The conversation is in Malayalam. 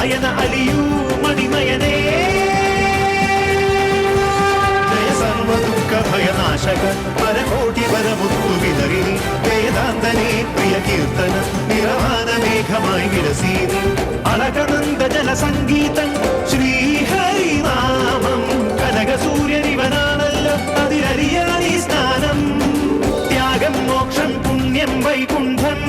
അയന അലിയൂ മണിമയനേ ജയ സർവദുഃഖ ഭയനാശക പരകോടി വരമുത്തു വിതറി വേദാന്തനേ പ്രിയ കീർത്തന നിറവാന മേഘമായി വിലസീതി അളകനന്ദ ജല സംഗീതം ശ്രീഹരിനാമം കനക സൂര്യനിവനാണല്ലോ അതിലറിയാനീ സ്നാനം ത്യാഗം മോക്ഷം പുണ്യം വൈകുണ്ഠം